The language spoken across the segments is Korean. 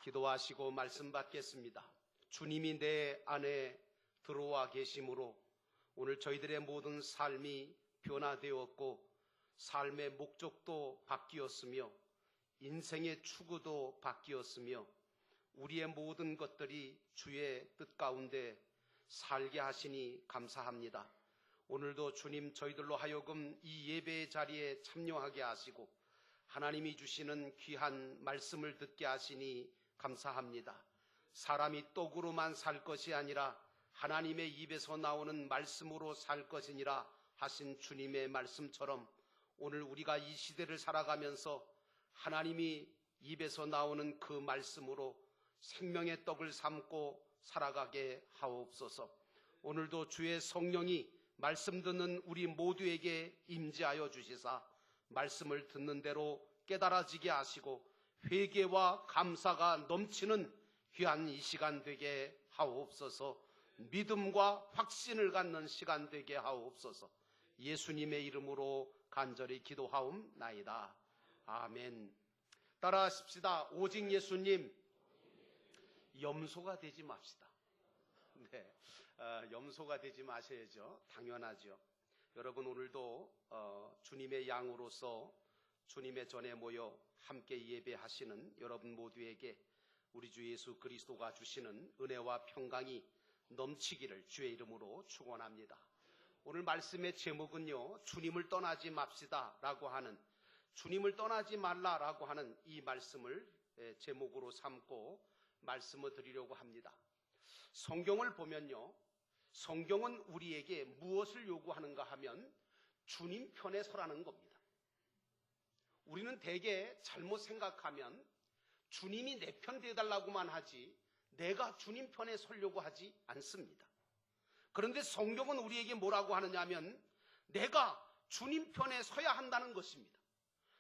기도하시고 말씀 받겠습니다. 주님이 내 안에 들어와 계심으로 오늘 저희들의 모든 삶이 변화되었고 삶의 목적도 바뀌었으며 인생의 추구도 바뀌었으며 우리의 모든 것들이 주의 뜻 가운데 살게 하시니 감사합니다. 오늘도 주님 저희들로 하여금 이 예배의 자리에 참여하게 하시고 하나님이 주시는 귀한 말씀을 듣게 하시니 감사합니다. 사람이 떡으로만 살 것이 아니라 하나님의 입에서 나오는 말씀으로 살 것이니라 하신 주님의 말씀처럼 오늘 우리가 이 시대를 살아가면서 하나님이 입에서 나오는 그 말씀으로 생명의 떡을 삼고 살아가게 하옵소서. 오늘도 주의 성령이 말씀 듣는 우리 모두에게 임재하여 주시사 말씀을 듣는 대로 깨달아지게 하시고 회개와 감사가 넘치는 귀한 이 시간 되게 하옵소서. 믿음과 확신을 갖는 시간 되게 하옵소서. 예수님의 이름으로 간절히 기도하옵나이다. 아멘. 따라하십시다. 오직 예수님, 염소가 되지 맙시다. 네, 염소가 되지 마셔야죠. 당연하죠. 여러분 오늘도 주님의 양으로서 주님의 전에 모여 함께 예배하시는 여러분 모두에게 우리 주 예수 그리스도가 주시는 은혜와 평강이 넘치기를 주의 이름으로 축원합니다. 오늘 말씀의 제목은요, 주님을 떠나지 맙시다 라고 하는, 주님을 떠나지 말라라고 하는 이 말씀을 제목으로 삼고 말씀을 드리려고 합니다. 성경을 보면요, 성경은 우리에게 무엇을 요구하는가 하면 주님 편에 서라는 겁니다. 우리는 대개 잘못 생각하면 주님이 내 편 되어달라고만 하지 내가 주님 편에 서려고 하지 않습니다. 그런데 성경은 우리에게 뭐라고 하느냐 하면 내가 주님 편에 서야 한다는 것입니다.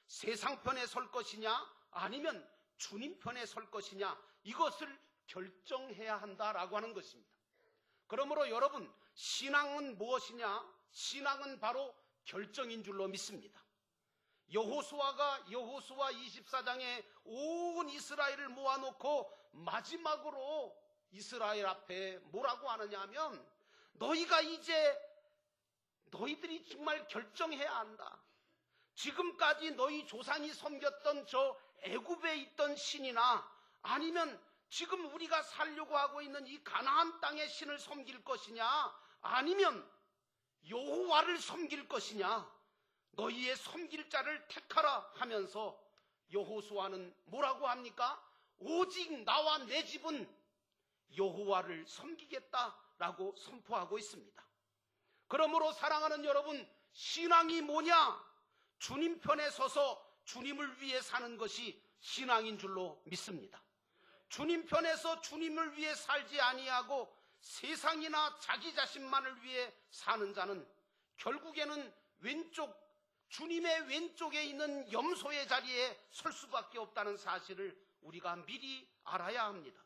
세상 편에 설 것이냐 아니면 주님 편에 설 것이냐 이것을 결정해야 한다라고 하는 것입니다. 그러므로 여러분, 신앙은 무엇이냐? 신앙은 바로 결정인 줄로 믿습니다. 여호수아가 여호수아 24장에 온 이스라엘을 모아놓고 마지막으로 이스라엘 앞에 뭐라고 하느냐 하면 너희가 이제 너희들이 정말 결정해야 한다. 지금까지 너희 조상이 섬겼던 저 애굽에 있던 신이나 아니면 지금 우리가 살려고 하고 있는 이 가나안 땅의 신을 섬길 것이냐 아니면 여호와를 섬길 것이냐 너희의 섬길 자를 택하라 하면서 여호수아는 뭐라고 합니까? 오직 나와 내 집은 여호와를 섬기겠다라고 선포하고 있습니다. 그러므로 사랑하는 여러분, 신앙이 뭐냐? 주님 편에 서서 주님을 위해 사는 것이 신앙인 줄로 믿습니다. 주님 편에서 주님을 위해 살지 아니하고 세상이나 자기 자신만을 위해 사는 자는 결국에는 주님의 왼쪽에 있는 염소의 자리에 설 수밖에 없다는 사실을 우리가 미리 알아야 합니다.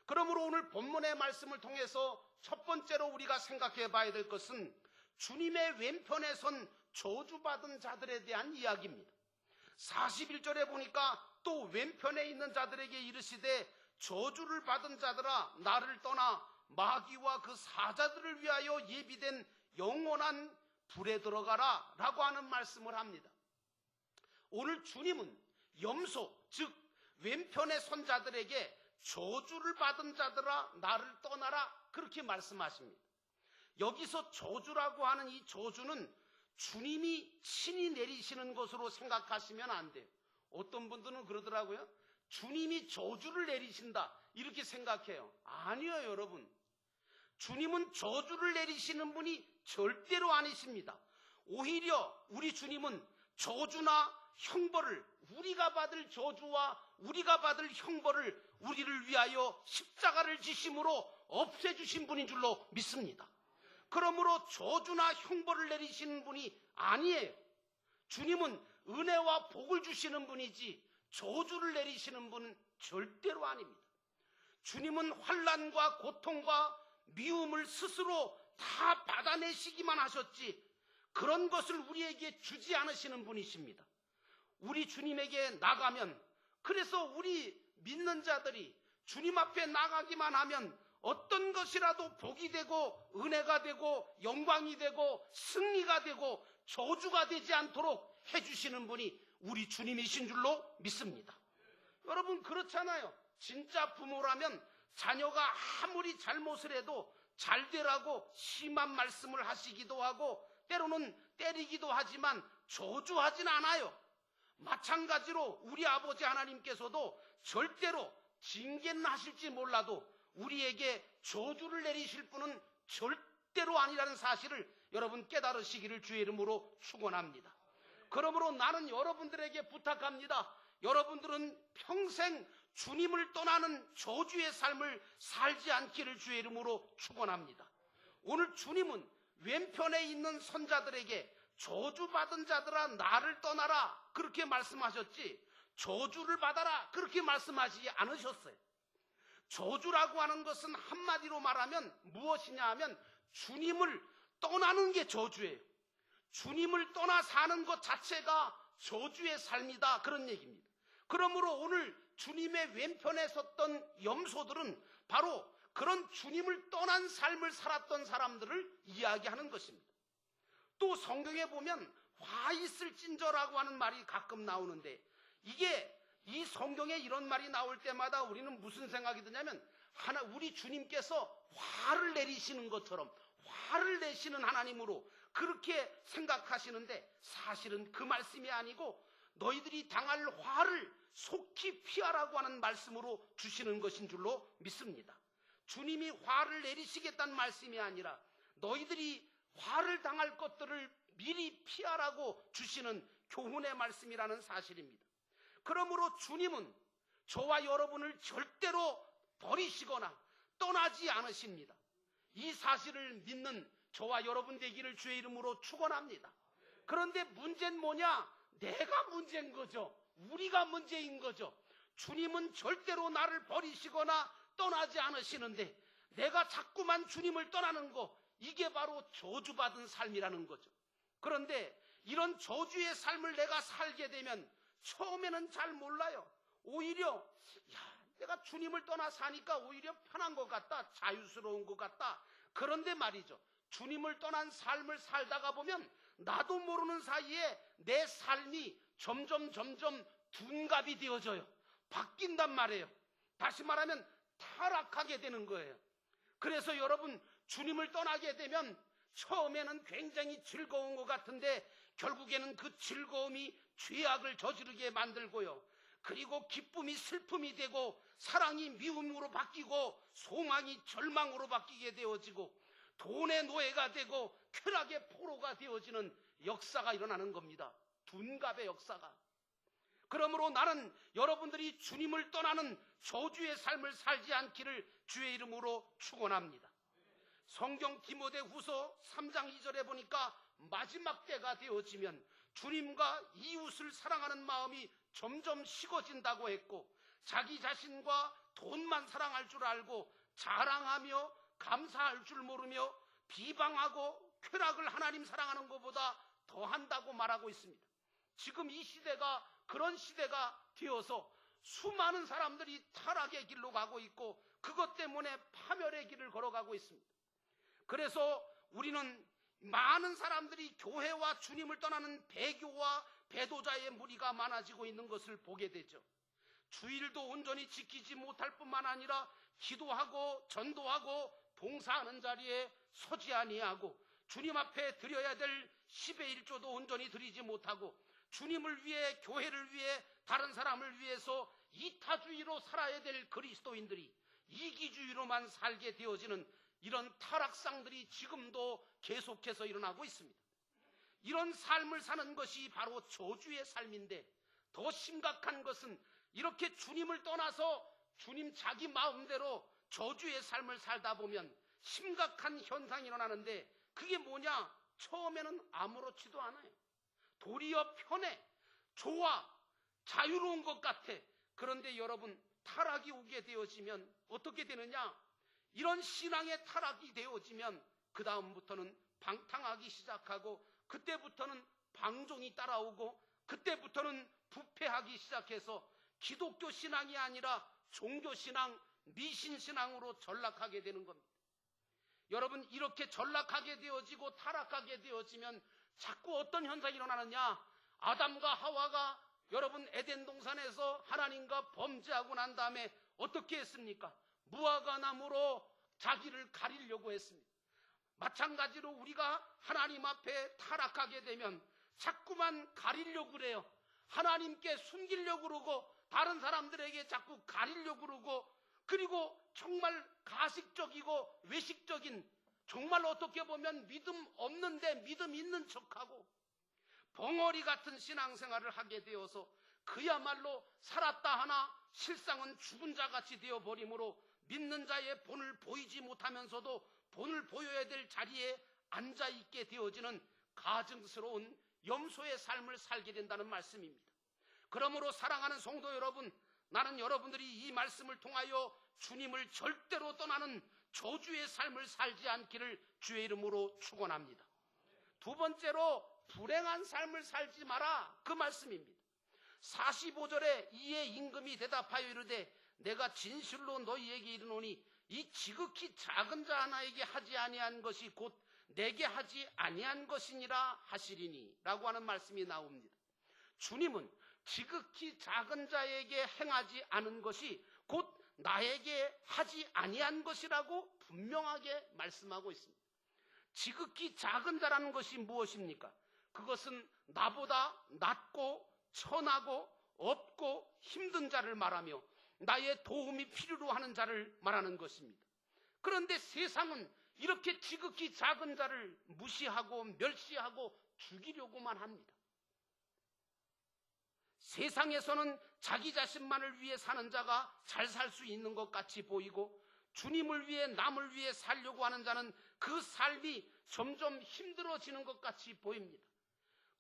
그러므로 오늘 본문의 말씀을 통해서 첫 번째로 우리가 생각해 봐야 될 것은 주님의 왼편에 선 저주받은 자들에 대한 이야기입니다. 41절에 보니까 또 왼편에 있는 자들에게 이르시되 저주를 받은 자들아 나를 떠나 마귀와 그 사자들을 위하여 예비된 영원한 불에 들어가라 라고 하는 말씀을 합니다. 오늘 주님은 염소, 즉 왼편에 선 자들에게 저주를 받은 자들아 나를 떠나라 그렇게 말씀하십니다. 여기서 저주라고 하는 이 저주는 주님이 친히 내리시는 것으로 생각하시면 안 돼요. 어떤 분들은 그러더라고요. 주님이 저주를 내리신다 이렇게 생각해요. 아니요 여러분, 주님은 저주를 내리시는 분이 절대로 아니십니다. 오히려 우리 주님은 저주나 형벌을, 우리가 받을 저주와 우리가 받을 형벌을 우리를 위하여 십자가를 지심으로 없애주신 분인 줄로 믿습니다. 그러므로 저주나 형벌을 내리시는 분이 아니에요. 주님은 은혜와 복을 주시는 분이지 저주를 내리시는 분은 절대로 아닙니다. 주님은 환난과 고통과 미움을 스스로 다 받아내시기만 하셨지 그런 것을 우리에게 주지 않으시는 분이십니다. 우리 주님에게 나가면, 그래서 우리 믿는 자들이 주님 앞에 나가기만 하면 어떤 것이라도 복이 되고 은혜가 되고 영광이 되고 승리가 되고 저주가 되지 않도록 해주시는 분이 우리 주님이신 줄로 믿습니다. 여러분, 그렇잖아요. 진짜 부모라면 자녀가 아무리 잘못을 해도 잘 되라고 심한 말씀을 하시기도 하고 때로는 때리기도 하지만 저주하진 않아요. 마찬가지로 우리 아버지 하나님께서도 절대로 징계는 하실지 몰라도 우리에게 저주를 내리실 분은 절대로 아니라는 사실을 여러분 깨달으시기를 주의 이름으로 축원합니다. 그러므로 나는 여러분들에게 부탁합니다. 여러분들은 평생 주님을 떠나는 저주의 삶을 살지 않기를 주의 이름으로 축원합니다. 오늘 주님은 왼편에 있는 선자들에게 저주받은 자들아 나를 떠나라 그렇게 말씀하셨지 저주를 받아라 그렇게 말씀하시지 않으셨어요. 저주라고 하는 것은 한마디로 말하면 무엇이냐 하면 주님을 떠나는 게 저주예요. 주님을 떠나 사는 것 자체가 저주의 삶이다 그런 얘기입니다. 그러므로 오늘 주님의 왼편에 섰던 염소들은 바로 그런 주님을 떠난 삶을 살았던 사람들을 이야기하는 것입니다. 또 성경에 보면 화 있을진저라고 하는 말이 가끔 나오는데 이게 이 성경에 이런 말이 나올 때마다 우리는 무슨 생각이 드냐면 우리 주님께서 화를 내리시는 것처럼 화를 내시는 하나님으로 그렇게 생각하시는데 사실은 그 말씀이 아니고 너희들이 당할 화를 속히 피하라고 하는 말씀으로 주시는 것인 줄로 믿습니다. 주님이 화를 내리시겠다는 말씀이 아니라 너희들이 화를 당할 것들을 미리 피하라고 주시는 교훈의 말씀이라는 사실입니다. 그러므로 주님은 저와 여러분을 절대로 버리시거나 떠나지 않으십니다. 이 사실을 믿는 저와 여러분 되기를 주의 이름으로 축원합니다. 그런데 문제는 뭐냐? 내가 문제인 거죠. 우리가 문제인 거죠. 주님은 절대로 나를 버리시거나 떠나지 않으시는데 내가 자꾸만 주님을 떠나는 거 이게 바로 저주받은 삶이라는 거죠. 그런데 이런 저주의 삶을 내가 살게 되면 처음에는 잘 몰라요. 오히려 내가 주님을 떠나 사니까 오히려 편한 것 같다. 자유스러운 것 같다. 그런데 말이죠. 주님을 떠난 삶을 살다가 보면 나도 모르는 사이에 내 삶이 점점 둔갑이 되어져요. 바뀐단 말이에요. 다시 말하면 타락하게 되는 거예요. 그래서 여러분 주님을 떠나게 되면 처음에는 굉장히 즐거운 것 같은데 결국에는 그 즐거움이 죄악을 저지르게 만들고요. 그리고 기쁨이 슬픔이 되고 사랑이 미움으로 바뀌고 소망이 절망으로 바뀌게 되어지고 돈의 노예가 되고 쾌락의 포로가 되어지는 역사가 일어나는 겁니다. 둔갑의 역사가. 그러므로 나는 여러분들이 주님을 떠나는 저주의 삶을 살지 않기를 주의 이름으로 축원합니다. 성경 디모데후서 3장 2절에 보니까 마지막 때가 되어지면 주님과 이웃을 사랑하는 마음이 점점 식어진다고 했고 자기 자신과 돈만 사랑할 줄 알고 자랑하며 감사할 줄 모르며 비방하고 쾌락을 하나님 사랑하는 것보다 더한다고 말하고 있습니다. 지금 이 시대가 그런 시대가 되어서 수많은 사람들이 타락의 길로 가고 있고 그것 때문에 파멸의 길을 걸어가고 있습니다. 그래서 우리는 많은 사람들이 교회와 주님을 떠나는 배교와 배도자의 무리가 많아지고 있는 것을 보게 되죠. 주일도 온전히 지키지 못할 뿐만 아니라 기도하고 전도하고 봉사하는 자리에 서지 아니하고 주님 앞에 드려야 될 10의 1조도 온전히 드리지 못하고 주님을 위해 교회를 위해 다른 사람을 위해서 이타주의로 살아야 될 그리스도인들이 이기주의로만 살게 되어지는 이런 타락상들이 지금도 계속해서 일어나고 있습니다. 이런 삶을 사는 것이 바로 저주의 삶인데 더 심각한 것은 이렇게 주님을 떠나서 주님 자기 마음대로 저주의 삶을 살다 보면 심각한 현상이 일어나는데 그게 뭐냐? 처음에는 아무렇지도 않아요. 도리어 편해, 좋아, 자유로운 것 같아. 그런데 여러분 타락이 오게 되어지면 어떻게 되느냐? 이런 신앙의 타락이 되어지면 그 다음부터는 방탕하기 시작하고 그때부터는 방종이 따라오고 그때부터는 부패하기 시작해서 기독교 신앙이 아니라 종교 신앙, 미신 신앙으로 전락하게 되는 겁니다. 여러분, 이렇게 전락하게 되어지고 타락하게 되어지면 자꾸 어떤 현상이 일어나느냐? 아담과 하와가 여러분 에덴 동산에서 하나님과 범죄하고 난 다음에 어떻게 했습니까? 무화과 나무로 자기를 가리려고 했습니다. 마찬가지로 우리가 하나님 앞에 타락하게 되면 자꾸만 가리려고 그래요. 하나님께 숨기려고 그러고 다른 사람들에게 자꾸 가리려고 그러고, 그리고 정말 가식적이고 외식적인, 정말 어떻게 보면 믿음 없는데 믿음 있는 척하고 벙어리 같은 신앙생활을 하게 되어서 그야말로 살았다 하나 실상은 죽은 자같이 되어버리므로 믿는 자의 본을 보이지 못하면서도 본을 보여야 될 자리에 앉아있게 되어지는 가증스러운 염소의 삶을 살게 된다는 말씀입니다. 그러므로 사랑하는 성도 여러분, 나는 여러분들이 이 말씀을 통하여 주님을 절대로 떠나는 저주의 삶을 살지 않기를 주의 이름으로 축원합니다. 두 번째로 불행한 삶을 살지 마라, 그 말씀입니다. 45절에 이에 임금이 대답하여 이르되 내가 진실로 너희에게 이르노니 이 지극히 작은 자 하나에게 하지 아니한 것이 곧 내게 하지 아니한 것이니라 하시리니 라고 하는 말씀이 나옵니다. 주님은 지극히 작은 자에게 행하지 않은 것이 곧 나에게 하지 아니한 것이라고 분명하게 말씀하고 있습니다. 지극히 작은 자라는 것이 무엇입니까? 그것은 나보다 낮고 천하고 없고 힘든 자를 말하며 나의 도움이 필요로 하는 자를 말하는 것입니다. 그런데 세상은 이렇게 지극히 작은 자를 무시하고 멸시하고 죽이려고만 합니다. 세상에서는 자기 자신만을 위해 사는 자가 잘 살 수 있는 것 같이 보이고, 주님을 위해 남을 위해 살려고 하는 자는 그 삶이 점점 힘들어지는 것 같이 보입니다.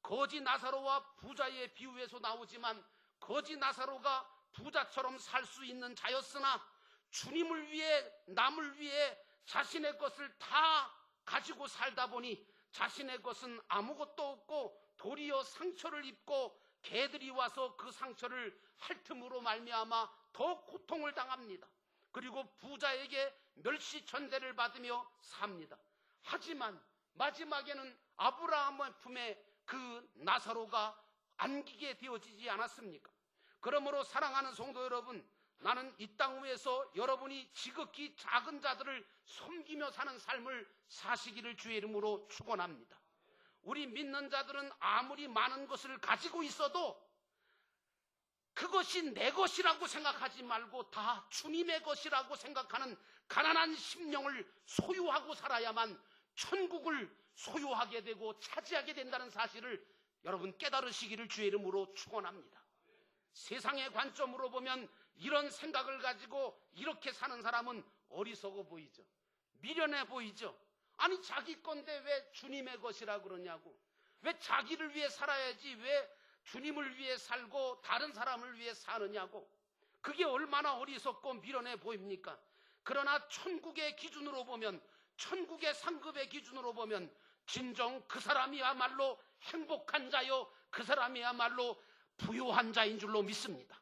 거지 나사로와 부자의 비유에서 나오지만 거지 나사로가 부자처럼 살 수 있는 자였으나 주님을 위해 남을 위해 자신의 것을 다 가지고 살다 보니 자신의 것은 아무것도 없고 도리어 상처를 입고 개들이 와서 그 상처를 핥음으로 말미암아 더 고통을 당합니다. 그리고 부자에게 멸시천대를 받으며 삽니다. 하지만 마지막에는 아브라함의 품에 그 나사로가 안기게 되어지지 않았습니까? 그러므로 사랑하는 성도 여러분, 나는 이 땅 위에서 여러분이 지극히 작은 자들을 섬기며 사는 삶을 사시기를 주의 이름으로 축원합니다. 우리 믿는 자들은 아무리 많은 것을 가지고 있어도 그것이 내 것이라고 생각하지 말고 다 주님의 것이라고 생각하는 가난한 심령을 소유하고 살아야만 천국을 소유하게 되고 차지하게 된다는 사실을 여러분 깨달으시기를 주의 이름으로 축원합니다. 세상의 관점으로 보면 이런 생각을 가지고 이렇게 사는 사람은 어리석어 보이죠. 미련해 보이죠. 아니 자기 건데 왜 주님의 것이라 그러냐고. 왜 자기를 위해 살아야지 왜 주님을 위해 살고 다른 사람을 위해 사느냐고. 그게 얼마나 어리석고 미련해 보입니까? 그러나 천국의 기준으로 보면, 천국의 상급의 기준으로 보면 진정 그 사람이야말로 행복한 자요, 그 사람이야말로 부요한 자인 줄로 믿습니다.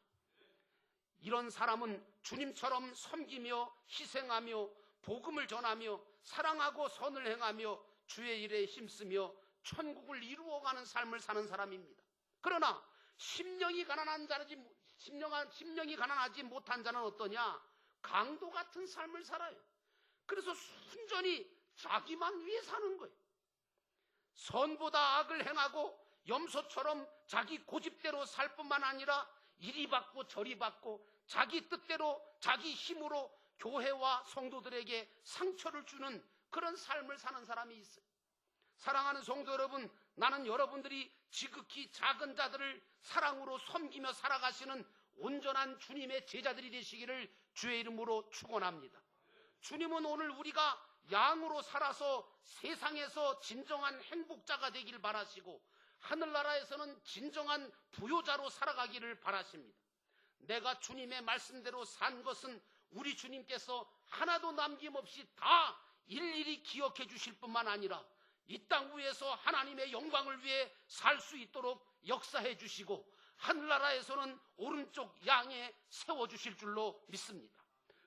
이런 사람은 주님처럼 섬기며 희생하며 복음을 전하며 사랑하고 선을 행하며 주의 일에 힘쓰며 천국을 이루어가는 삶을 사는 사람입니다. 그러나 심령이 가난하지 못한 자는 어떠냐? 강도 같은 삶을 살아요. 그래서 순전히 자기만 위해 사는 거예요. 선보다 악을 행하고 염소처럼 자기 고집대로 살 뿐만 아니라 이리 받고 저리 받고 자기 뜻대로 자기 힘으로 교회와 성도들에게 상처를 주는 그런 삶을 사는 사람이 있어요. 사랑하는 성도 여러분, 나는 여러분들이 지극히 작은 자들을 사랑으로 섬기며 살아가시는 온전한 주님의 제자들이 되시기를 주의 이름으로 축원합니다. 주님은 오늘 우리가 양으로 살아서 세상에서 진정한 행복자가 되길 바라시고 하늘나라에서는 진정한 부요자로 살아가기를 바라십니다. 내가 주님의 말씀대로 산 것은 우리 주님께서 하나도 남김없이 다 일일이 기억해 주실 뿐만 아니라 이 땅 위에서 하나님의 영광을 위해 살 수 있도록 역사해 주시고 하늘나라에서는 오른쪽 양에 세워주실 줄로 믿습니다.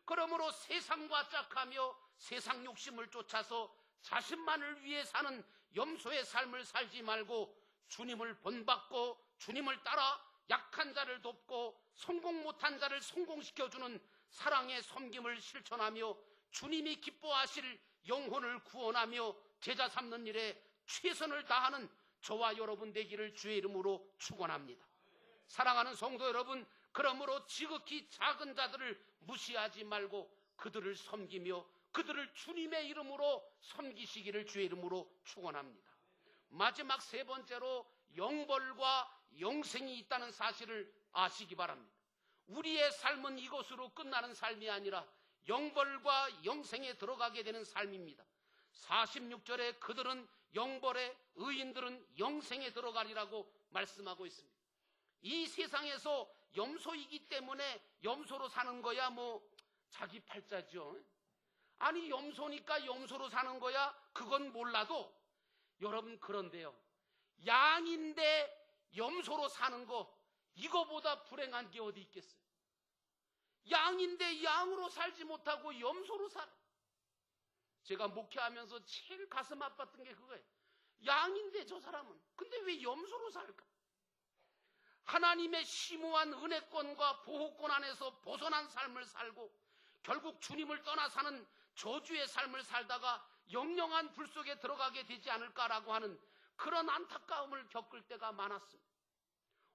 그러므로 세상과 짝하며 세상 욕심을 쫓아서 자신만을 위해 사는 염소의 삶을 살지 말고 주님을 본받고 주님을 따라 약한 자를 돕고 성공 못한 자를 성공시켜주는 사랑의 섬김을 실천하며 주님이 기뻐하실 영혼을 구원하며 제자 삼는 일에 최선을 다하는 저와 여러분 되기를 주의 이름으로 축원합니다. 사랑하는 성도 여러분, 그러므로 지극히 작은 자들을 무시하지 말고 그들을 섬기며 그들을 주님의 이름으로 섬기시기를 주의 이름으로 축원합니다. 마지막 세 번째로 영벌과 영생이 있다는 사실을 아시기 바랍니다. 우리의 삶은 이것으로 끝나는 삶이 아니라 영벌과 영생에 들어가게 되는 삶입니다. 46절에 그들은 영벌에, 의인들은 영생에 들어가리라고 말씀하고 있습니다. 이 세상에서 염소이기 때문에 염소로 사는 거야 뭐 자기 팔자죠. 아니 염소니까 염소로 사는 거야 그건 몰라도 여러분 그런데요, 양인데 염소로 사는 거 이거보다 불행한 게 어디 있겠어요? 양인데 양으로 살지 못하고 염소로 살아. 제가 목회하면서 제일 가슴 아팠던 게 그거예요. 양인데 저 사람은 근데 왜 염소로 살까? 하나님의 심오한 은혜권과 보호권 안에서 벗어난 삶을 살고 결국 주님을 떠나 사는 저주의 삶을 살다가 영영한 불 속에 들어가게 되지 않을까라고 하는 그런 안타까움을 겪을 때가 많았습니다.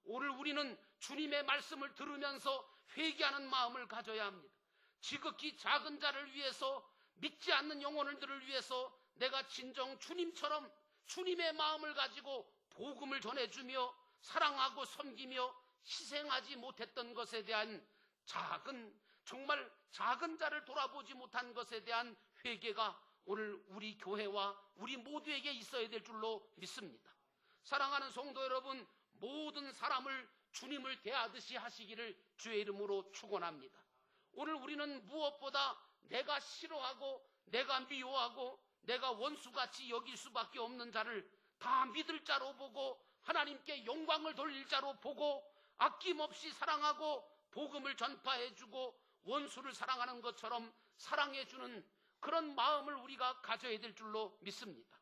오늘 우리는 주님의 말씀을 들으면서 회개하는 마음을 가져야 합니다. 지극히 작은 자를 위해서, 믿지 않는 영혼들을 위해서 내가 진정 주님처럼 주님의 마음을 가지고 복음을 전해주며 사랑하고 섬기며 희생하지 못했던 것에 대한 정말 작은 자를 돌아보지 못한 것에 대한 회개가 오늘 우리 교회와 우리 모두에게 있어야 될 줄로 믿습니다. 사랑하는 성도 여러분, 모든 사람을 주님을 대하듯이 하시기를 주의 이름으로 축원합니다. 오늘 우리는 무엇보다 내가 싫어하고 내가 미워하고 내가 원수같이 여길 수밖에 없는 자를 다 믿을 자로 보고 하나님께 영광을 돌릴 자로 보고 아낌없이 사랑하고 복음을 전파해주고 원수를 사랑하는 것처럼 사랑해주는 그런 마음을 우리가 가져야 될 줄로 믿습니다.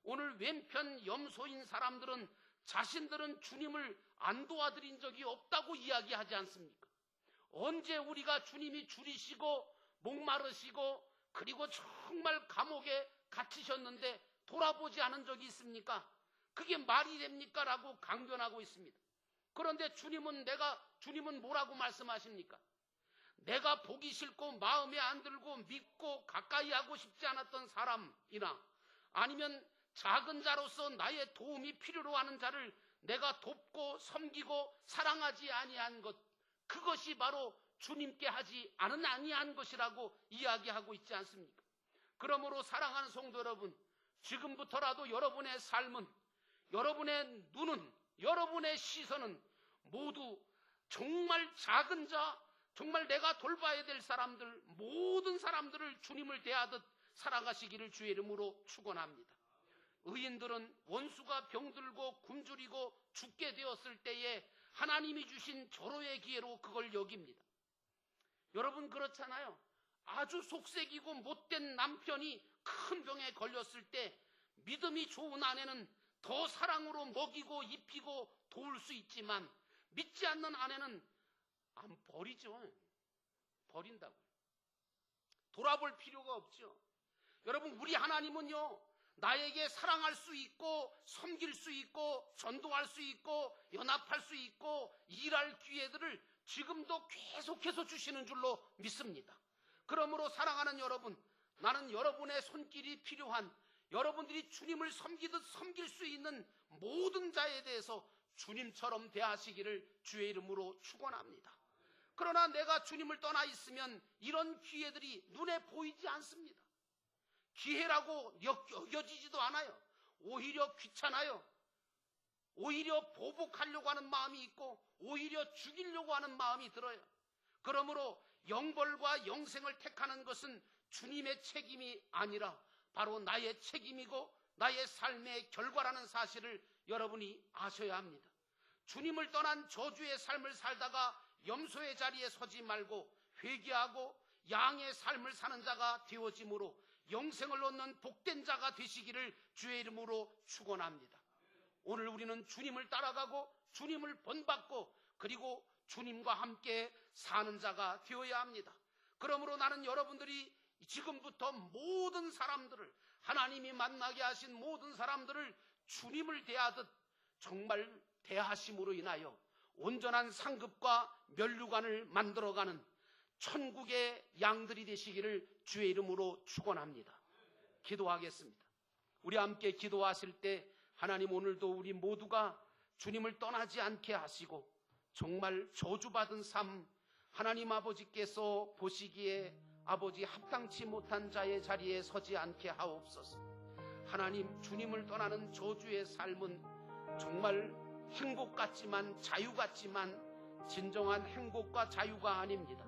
오늘 왼편 염소인 사람들은 자신들은 주님을 안 도와드린 적이 없다고 이야기하지 않습니까? 언제 우리가 주님이 줄이시고 목마르시고 그리고 정말 감옥에 갇히셨는데 돌아보지 않은 적이 있습니까? 그게 말이 됩니까? 라고 강변하고 있습니다. 그런데 주님은 뭐라고 말씀하십니까? 내가 보기 싫고 마음에 안 들고 믿고 가까이 하고 싶지 않았던 사람이나 아니면 작은 자로서 나의 도움이 필요로 하는 자를 내가 돕고 섬기고 사랑하지 아니한 것, 그것이 바로 주님께 하지 아니한 것이라고 이야기하고 있지 않습니까? 그러므로 사랑하는 성도 여러분, 지금부터라도 여러분의 삶은, 여러분의 눈은, 여러분의 시선은 모두 정말 작은 자, 정말 내가 돌봐야 될 사람들, 모든 사람들을 주님을 대하듯 살아가시기를 주의 이름으로 축원합니다. 의인들은 원수가 병들고 굶주리고 죽게 되었을 때에 하나님이 주신 절호의 기회로 그걸 여깁니다. 여러분 그렇잖아요. 아주 속색이고 못된 남편이 큰 병에 걸렸을 때 믿음이 좋은 아내는 더 사랑으로 먹이고 입히고 도울 수 있지만 믿지 않는 아내는 안 버리죠. 버린다고. 돌아볼 필요가 없죠. 여러분 우리 하나님은요, 나에게 사랑할 수 있고 섬길 수 있고 전도할 수 있고 연합할 수 있고 일할 기회들을 지금도 계속해서 주시는 줄로 믿습니다. 그러므로 사랑하는 여러분, 나는 여러분의 손길이 필요한, 여러분들이 주님을 섬기듯 섬길 수 있는 모든 자에 대해서 주님처럼 대하시기를 주의 이름으로 축원합니다. 그러나 내가 주님을 떠나 있으면 이런 기회들이 눈에 보이지 않습니다. 기회라고 여겨지지도 않아요. 오히려 귀찮아요. 오히려 보복하려고 하는 마음이 있고 오히려 죽이려고 하는 마음이 들어요. 그러므로 영벌과 영생을 택하는 것은 주님의 책임이 아니라 바로 나의 책임이고 나의 삶의 결과라는 사실을 여러분이 아셔야 합니다. 주님을 떠난 저주의 삶을 살다가 염소의 자리에 서지 말고 회개하고 양의 삶을 사는 자가 되어짐으로 영생을 얻는 복된 자가 되시기를 주의 이름으로 축원합니다. 오늘 우리는 주님을 따라가고 주님을 본받고 그리고 주님과 함께 사는 자가 되어야 합니다. 그러므로 나는 여러분들이 지금부터 모든 사람들을, 하나님이 만나게 하신 모든 사람들을 주님을 대하듯 정말 대하심으로 인하여 온전한 상급과 면류관을 만들어가는 천국의 양들이 되시기를 주의 이름으로 축원합니다. 기도하겠습니다. 우리 함께 기도하실 때 하나님, 오늘도 우리 모두가 주님을 떠나지 않게 하시고 정말 저주받은 삶, 하나님 아버지께서 보시기에 아버지 합당치 못한 자의 자리에 서지 않게 하옵소서. 하나님, 주님을 떠나는 저주의 삶은 정말 행복 같지만, 자유 같지만 진정한 행복과 자유가 아닙니다.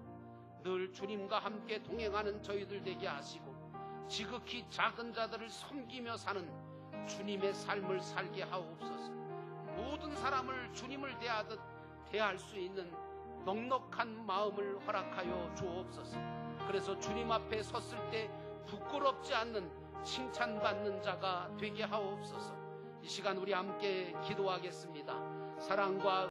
늘 주님과 함께 동행하는 저희들 되게 하시고 지극히 작은 자들을 섬기며 사는 주님의 삶을 살게 하옵소서. 모든 사람을 주님을 대하듯 대할 수 있는 넉넉한 마음을 허락하여 주옵소서. 그래서 주님 앞에 섰을 때 부끄럽지 않는 칭찬받는 자가 되게 하옵소서. 이 시간 우리 함께 기도하겠습니다. 사랑과